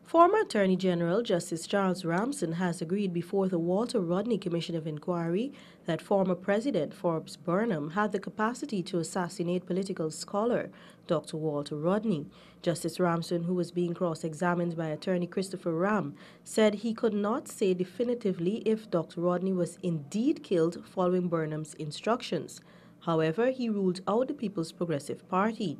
Former Attorney General Justice Charles Ramsey has agreed before the Walter Rodney Commission of Inquiry that former President Forbes Burnham had the capacity to assassinate political scholar Dr. Walter Rodney. Justice Ramsey, who was being cross-examined by attorney Christopher Ram, said he could not say definitively if Dr. Rodney was indeed killed following Burnham's instructions. However, he ruled out the People's Progressive Party.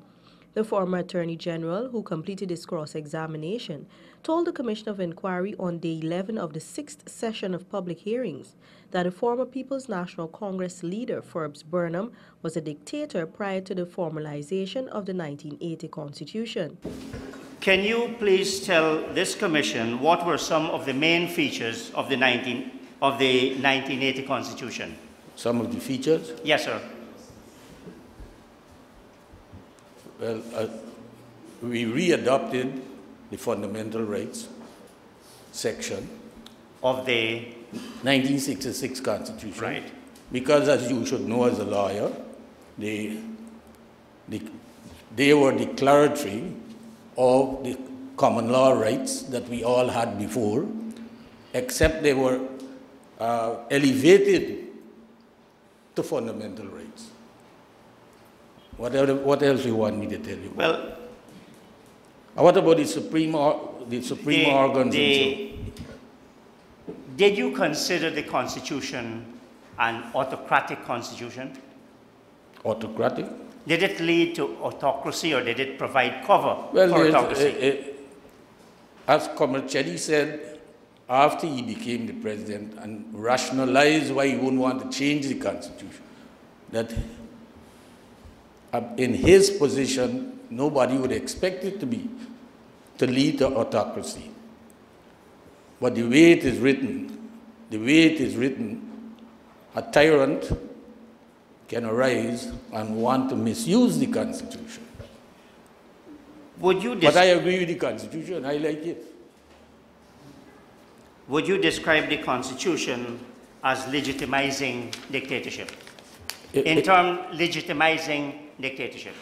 The former Attorney General, who completed his cross-examination, told the Commission of Inquiry on day 11 of the 6th session of public hearings that the former People's National Congress leader, Forbes Burnham, was a dictator prior to the formalization of the 1980 Constitution. Can you please tell this Commission what were some of the main features of the 1980 Constitution? Some of the features? Yes, sir. Well, we readopted the fundamental rights section of the 1966 Constitution. Right. Because, as you should know as a lawyer, they were declaratory of the common law rights that we all had before, except they were elevated to fundamental rights. What else do you want me to tell you? Well, what about the supreme organs? Did you consider the Constitution an autocratic constitution? Autocratic? Did it lead to autocracy, or did it provide cover for autocracy? As Comrade Chetty said, after he became the president and rationalized why he wouldn't want to change the Constitution, that in his position, nobody would expect it to lead to autocracy. But the way it is written, a tyrant can arise and want to misuse the Constitution. But I agree with the Constitution. I like it. Would you describe the Constitution as legitimizing dictatorship? Legitimizing dictatorship?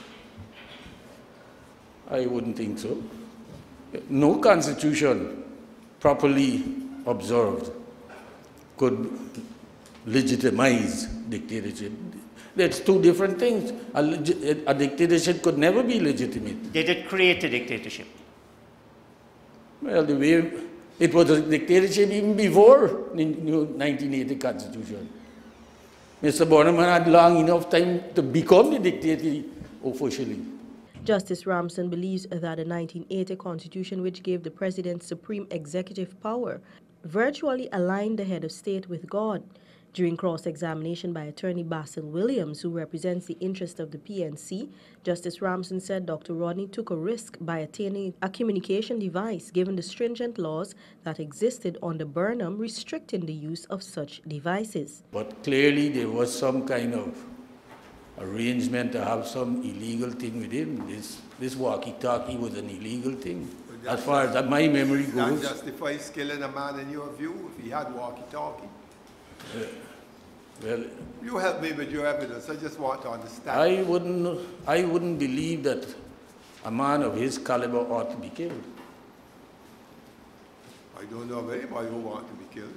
I wouldn't think so. No Constitution properly observed could legitimize dictatorship. That's two different things. A dictatorship could never be legitimate. Did it create a dictatorship? Well, the way it was a dictatorship even before the new 1980 Constitution. Mr. Burnham had long enough time to become the dictator officially. Justice Ramsey believes that the 1980 Constitution, which gave the President supreme executive power, virtually aligned the head of state with God. During cross-examination by attorney Basil Williams, who represents the interest of the PNC, Justice Ramsey said Dr. Rodney took a risk by attaining a communication device given the stringent laws that existed under Burnham restricting the use of such devices. But clearly there was some kind of arrangement to have some illegal thing with him. This walkie-talkie was an illegal thing. As far as my memory goes. That justifies killing a man in your view if he had walkie-talkie? Well, you help me with your evidence. I just want to understand. I wouldn't believe that a man of his caliber ought to be killed. I don't know of anybody who wants to be killed.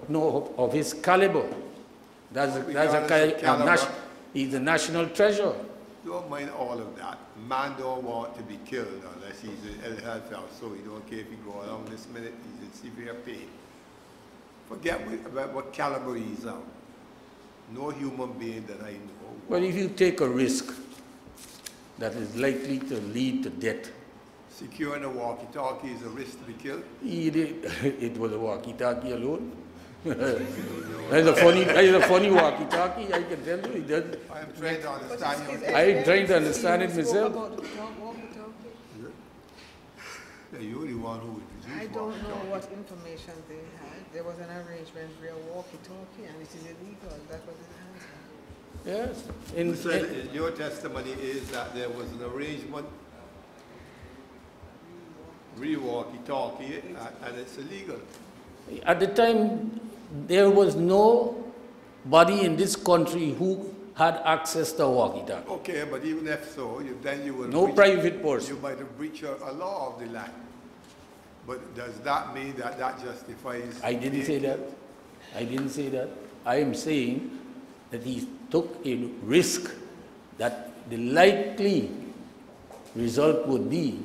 No, of his caliber. He's a national treasure. Don't mind all of that. Man don't want to be killed unless he's in ill health, so he don't care if he go along this minute. He's in severe pain. Forget about what caliber he's of. No human being that I know. Well, if you take a risk that is likely to lead to death. Securing a walkie-talkie is a risk to be killed? It was a walkie-talkie alone. It's a funny walkie-talkie, I can tell you. I'm trying to understand you. I'm trying to understand it myself. Yeah, you're the one who would produce I don't know what information they had. There was an arrangement for a walkie-talkie and it is illegal. That was the answer. Yes. Your testimony is that there was an arrangement, walkie-talkie, and it's illegal. At the time, there was nobody in this country who had access to a walkie-talkie. Okay, but even if so, then you will. No private person. You might have breached a law of the land. But does that mean that that justifies? I didn't say that. I didn't say that. I am saying that he took a risk that the likely result would be,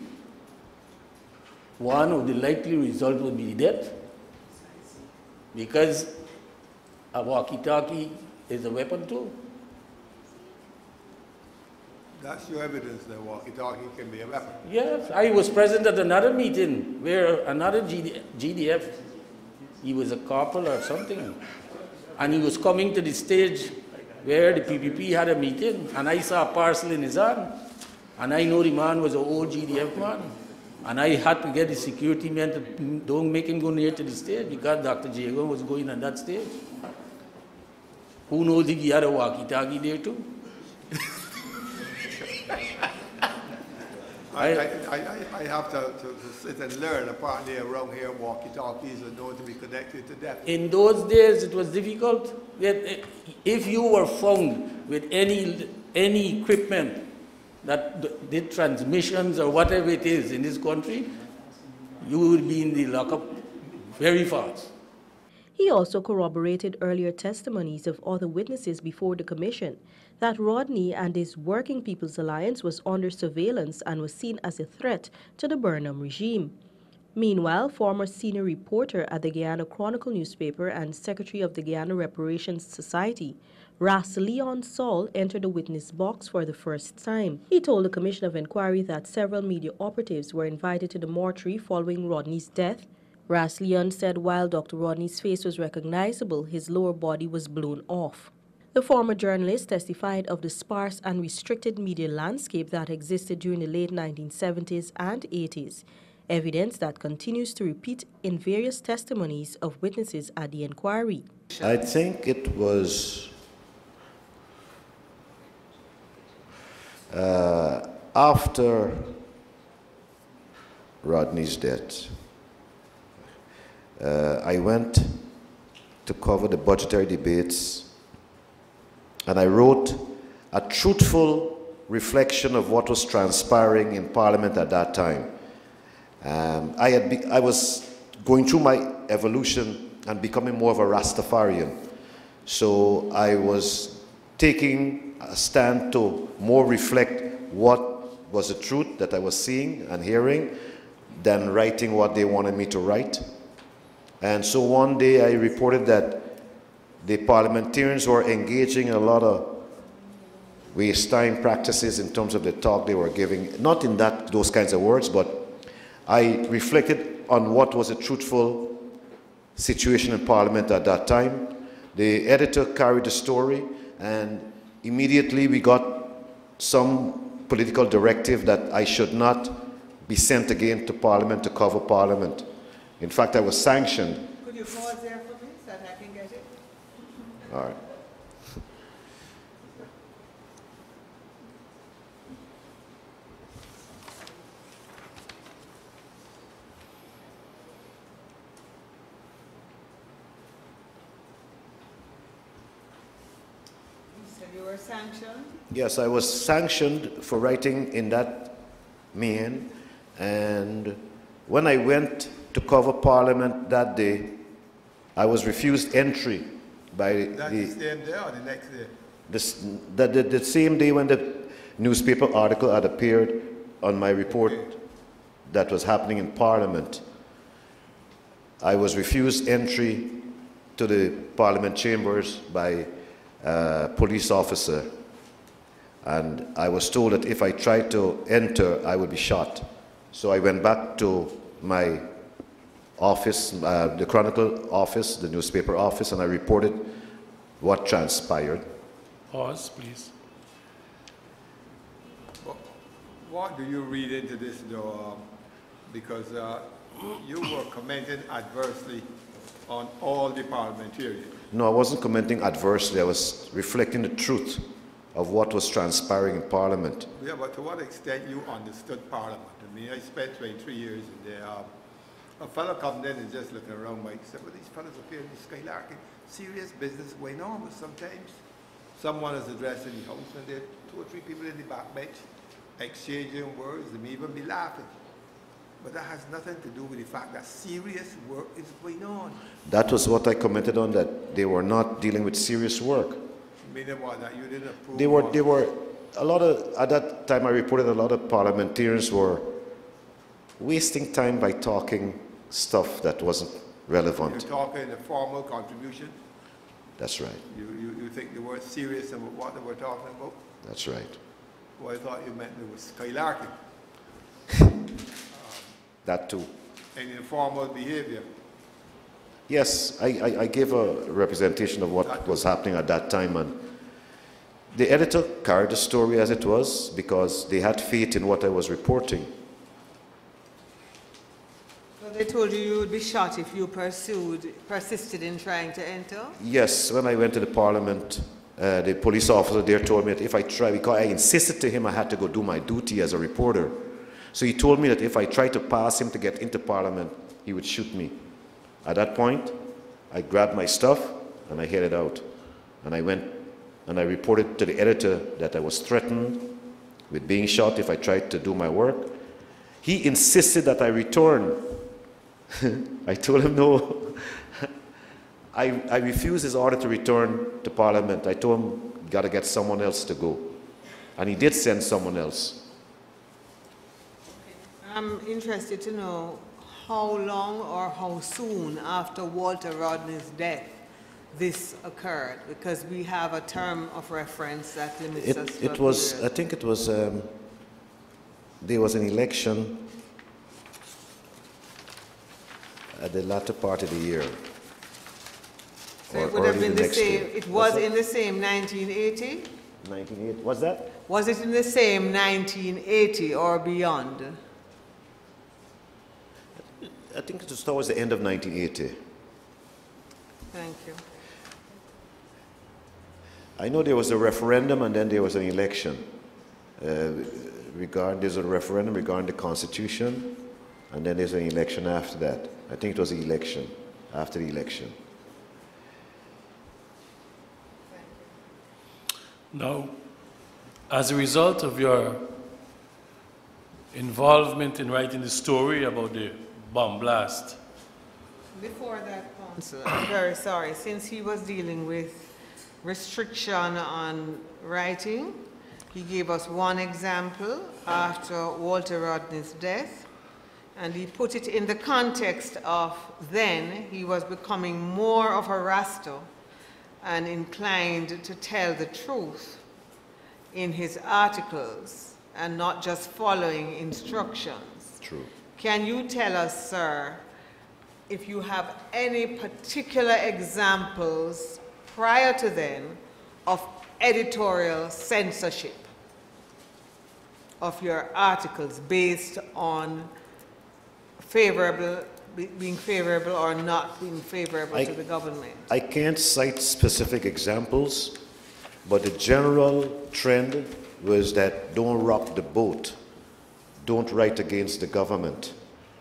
one of the likely results would be death, because a walkie-talkie is a weapon too. That's your evidence that walkie-talkie can be a weapon. Yes, I was present at another meeting where another GDF, he was a corporal or something, and he was coming to the stage where the PPP had a meeting, and I saw a parcel in his hand, and I know the man was an old GDF man, and I had to get the security men to don't make him go near to the stage because Dr. Jago was going on that stage. Who knows if he had a walkie-talkie there too? I have to sit and learn. Apparently around here, walkie-talkies are known to be connected to death. In those days, it was difficult. If you were found with any equipment that did transmissions or whatever it is in this country, you would be in the lockup very fast. He also corroborated earlier testimonies of other witnesses before the commission that Rodney and his Working People's Alliance was under surveillance and was seen as a threat to the Burnham regime. Meanwhile, former senior reporter at the Guyana Chronicle newspaper and secretary of the Guyana Reparations Society, Ras Leon Saul, entered the witness box for the first time. He told the Commission of Inquiry that several media operatives were invited to the mortuary following Rodney's death. Ras Leon said while Dr. Rodney's face was recognizable, his lower body was blown off. The former journalist testified of the sparse and restricted media landscape that existed during the late 1970s and 80s, evidence that continues to repeat in various testimonies of witnesses at the inquiry. I think it was after Rodney's death. I went to cover the budgetary debates, and I wrote a truthful reflection of what was transpiring in Parliament at that time. I was going through my evolution and becoming more of a Rastafarian. So I was taking a stand to more reflect what was the truth that I was seeing and hearing than writing what they wanted me to write. And so one day I reported that the parliamentarians were engaging in a lot of waste time practices in terms of the talk they were giving, not in those kinds of words, but I reflected on what was a truthful situation in Parliament at that time. The editor carried the story, and immediately we got some political directive that I should not be sent again to Parliament to cover Parliament. In fact, I was sanctioned. Could you pause there for me so that I can get it? All right. So you were sanctioned? Yes, I was sanctioned for writing in that mean, and when I went to cover Parliament that day, I was refused entry by the same day or the next day? The same day when the newspaper article had appeared on my report that was happening in Parliament. I was refused entry to the Parliament chambers by a police officer, and I was told that if I tried to enter, I would be shot. So I went back to my office, the Chronicle office, the newspaper office, and I reported what transpired. Pause, please. What do you read into this, though? Because you were commenting adversely on all the parliamentarians. No, I wasn't commenting adversely. I was reflecting the truth of what was transpiring in Parliament. Yeah, but to what extent you understood Parliament? I mean, I spent 23 years in there. A fellow come in and just looking around, Mike, said, well, these fellows up here in the skylarking, serious business going on, but sometimes someone is addressing the house and there are 2 or 3 people in the back bench exchanging words, they may even be laughing. But that has nothing to do with the fact that serious work is going on. That was what I commented on, that they were not dealing with serious work. Meaning what, that you didn't approve? They were, a lot of, at that time I reported a lot of parliamentarians were wasting time by talking stuff that wasn't relevant. You're talking a formal contribution? That's right. You think they weren't serious about what they were talking about? That's right. Well, I thought you meant it was skylarking. That too. And informal behavior. Yes, I gave a representation of what was happening at that time, and the editor carried the story as it was because they had faith in what I was reporting. So they told you would be shot if you persisted in trying to enter? Yes, when I went to the parliament, the police officer there told me that if I tried, because I insisted to him I had to go do my duty as a reporter. So he told me that if I tried to pass him to get into parliament, he would shoot me. At that point, I grabbed my stuff and I headed out. And I went and I reported to the editor that I was threatened with being shot if I tried to do my work. He insisted that I return. I told him no. I refused his order to return to parliament. I told him, you got to get someone else to go. And he did send someone else. I'm interested to know how long or how soon after Walter Rodney's death this occurred, because we have a term of reference that limits us to it was, I think it was, there was an election at the latter part of the year. So it would have been the same, it was in the same 1980? 1980, was that? Was it in the same 1980 or beyond? I think it was towards the end of 1980. Thank you. I know there was a referendum and then there was an election. There's a referendum regarding the Constitution, and then there's an election after that. I think it was the election, after the election. Now, as a result of your involvement in writing the story about the bomb blast. Before that, Counsel, I'm very sorry, since he was dealing with restriction on writing, he gave us one example after Walter Rodney's death, and he put it in the context of then he was becoming more of a Rasta and inclined to tell the truth in his articles and not just following instructions. True. Can you tell us, sir, if you have any particular examples prior to then of editorial censorship of your articles based on being favorable or not being favorable to the government? I can't cite specific examples, but the general trend was that don't rock the boat. Don't write against the government.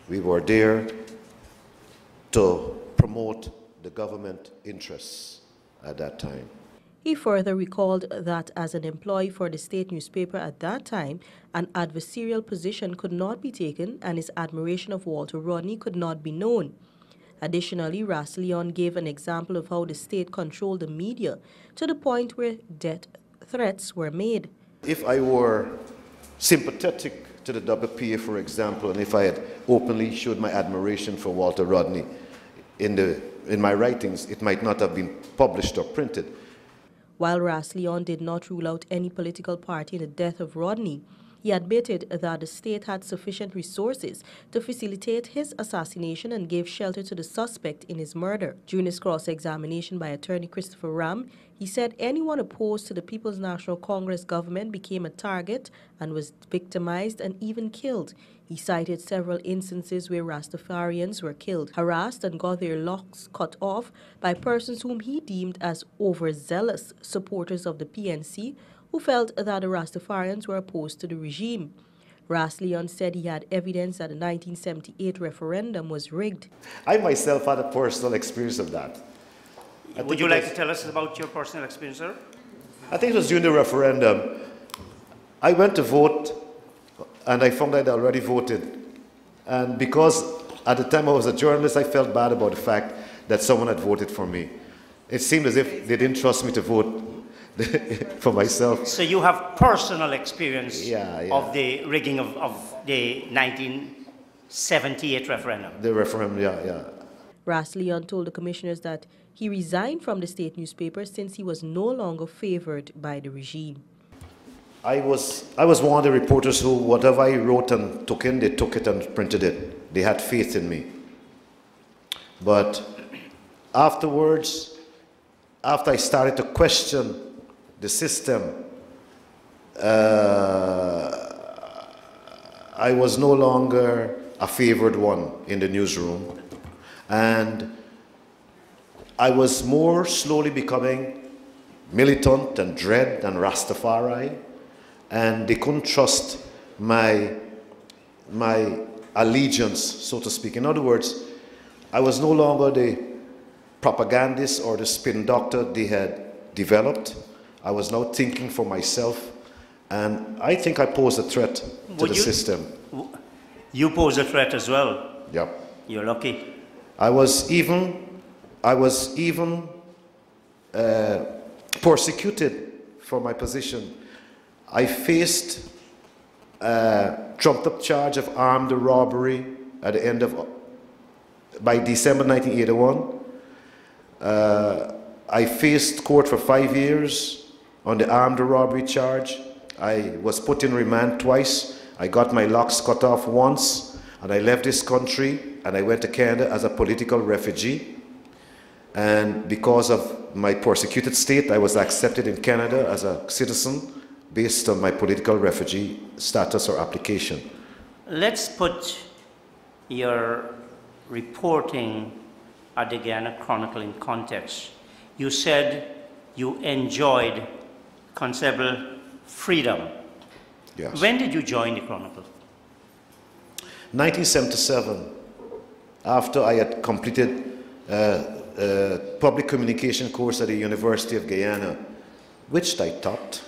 We were there to promote the government interests at that time. He further recalled that as an employee for the state newspaper at that time, an adversarial position could not be taken and his admiration of Walter Rodney could not be known. Additionally, Rasleon gave an example of how the state controlled the media to the point where death threats were made. If I were sympathetic to the WPA, for example, and if I had openly showed my admiration for Walter Rodney in my writings, it might not have been published or printed. While Rasleon did not rule out any political party in the death of Rodney, he admitted that the state had sufficient resources to facilitate his assassination and gave shelter to the suspect in his murder. During his cross-examination by attorney Christopher Ram, he said anyone opposed to the People's National Congress government became a target and was victimized and even killed. He cited several instances where Rastafarians were killed, harassed, and got their locks cut off by persons whom he deemed as overzealous supporters of the PNC who felt that the Rastafarians were opposed to the regime. Rasleon said he had evidence that the 1978 referendum was rigged. I myself had a personal experience of that. Would you like to tell us about your personal experience, sir? I think it was during the referendum. I went to vote, and I found I'd already voted. And because at the time I was a journalist, I felt bad about the fact that someone had voted for me. It seemed as if they didn't trust me to vote for myself. So you have personal experience Yeah. of the rigging of the 1978 referendum? The referendum, yeah. Ras Leon told the commissioners that he resigned from the state newspaper since he was no longer favored by the regime. I was one of the reporters who, whatever I wrote and took in, they took it and printed it. They had faith in me. But afterwards, after I started to question the system, I was no longer a favored one in the newsroom. And I was more slowly becoming militant and dread and Rastafari. And they couldn't trust my allegiance, so to speak. In other words, I was no longer the propagandist or the spin doctor they had developed. I was now thinking for myself, and I think I posed a threat to the system. You pose a threat as well? Yep. You're lucky. I was even persecuted for my position. I faced a trumped-up charge of armed robbery at the end of, by December 1981. I faced court for 5 years on the armed robbery charge. I was put in remand twice. I got my locks cut off once, and I left this country, and I went to Canada as a political refugee. And because of my persecuted state, I was accepted in Canada as a citizen, based on my political refugee status or application. Let's put your reporting at the Guyana Chronicle in context. You said you enjoyed considerable freedom. Yes. When did you join the Chronicle? 1977, after I had completed a public communication course at the University of Guyana, which I topped.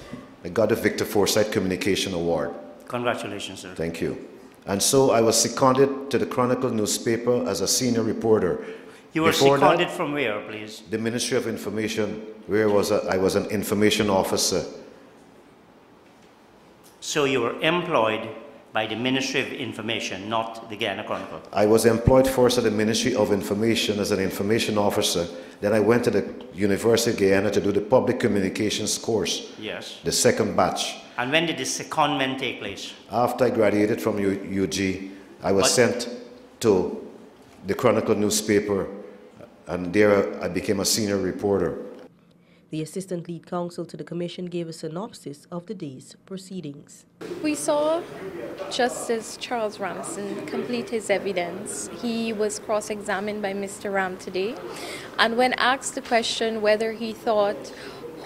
I got a Victor Forsyth Communication Award. Congratulations, sir. Thank you. And so I was seconded to the Chronicle newspaper as a senior reporter. You were Before seconded that, from where, please? the Ministry of Information, where I was an information officer. So you were employed by the Ministry of Information, not the Guyana Chronicle? I was employed first at the Ministry of Information as an information officer. Then I went to the University of Guyana to do the public communications course. Yes. The second batch. And when did the secondment take place? After I graduated from UG, I was sent to the Chronicle newspaper, and there I became a senior reporter. The assistant lead counsel to the commission gave a synopsis of the day's proceedings. We saw Justice Charles Ramsey complete his evidence. He was cross-examined by Mr. Ram today, and when asked the question whether he thought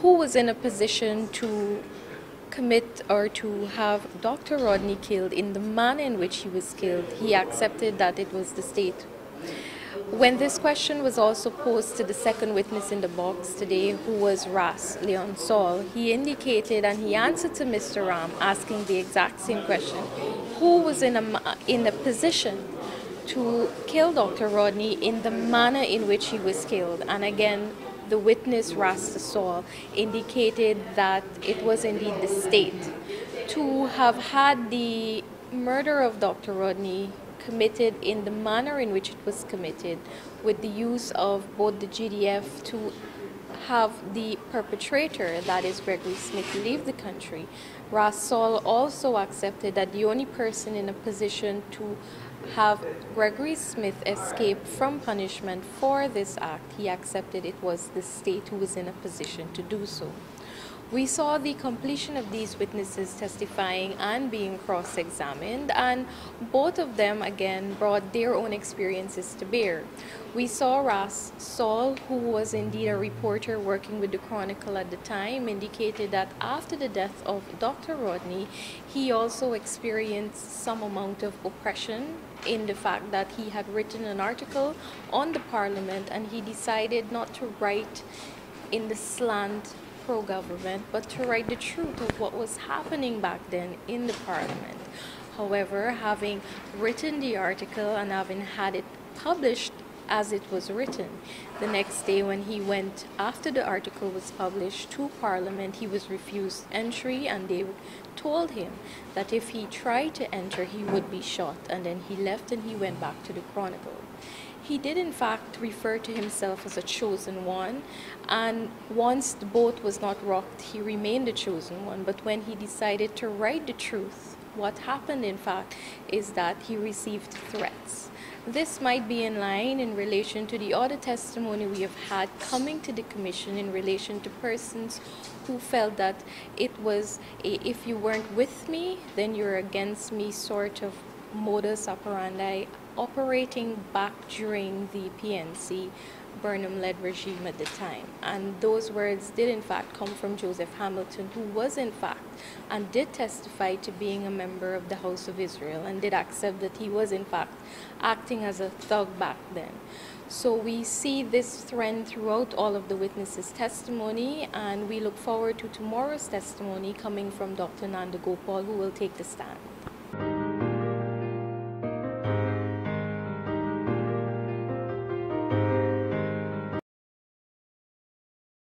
who was in a position to commit or to have Dr. Rodney killed in the manner in which he was killed, he accepted that it was the state. When this question was also posed to the second witness in the box today, who was Ras Leon Saul, he indicated and he answered to Mr. Ram, asking the exact same question, who was in a position to kill Dr. Rodney in the manner in which he was killed. And again, the witness, Ras Saul, indicated that it was indeed the state. To have had the murder of Dr. Rodney committed in the manner in which it was committed, with the use of both the GDF to have the perpetrator, that is Gregory Smith, leave the country. Ras Saul also accepted that the only person in a position to have Gregory Smith escape from punishment for this act, he accepted it was the state who was in a position to do so. We saw the completion of these witnesses testifying and being cross-examined, and both of them again brought their own experiences to bear. We saw Ras Saul, who was indeed a reporter working with the Chronicle at the time, indicated that after the death of Dr. Rodney, he also experienced some amount of oppression in the fact that he had written an article on the Parliament and he decided not to write in the slant pro-government, but to write the truth of what was happening back then in the Parliament. However, having written the article and having had it published as it was written, the next day when he went, after the article was published, to Parliament, he was refused entry, and they told him that if he tried to enter, he would be shot. And then he left and he went back to the Chronicle. He did in fact refer to himself as a chosen one, and once the boat was not rocked, he remained a chosen one. But when he decided to write the truth, what happened in fact is that he received threats. This might be in line in relation to the other testimony we have had coming to the Commission in relation to persons who felt that it was a if you weren't with me, then you're against me sort of modus operandi operating back during the PNC Burnham-led regime at the time. And those words did in fact come from Joseph Hamilton, who was in fact and did testify to being a member of the House of Israel and did accept that he was in fact acting as a thug back then. So we see this trend throughout all of the witnesses' testimony, and we look forward to tomorrow's testimony coming from Dr. Nanda Gopal, who will take the stand.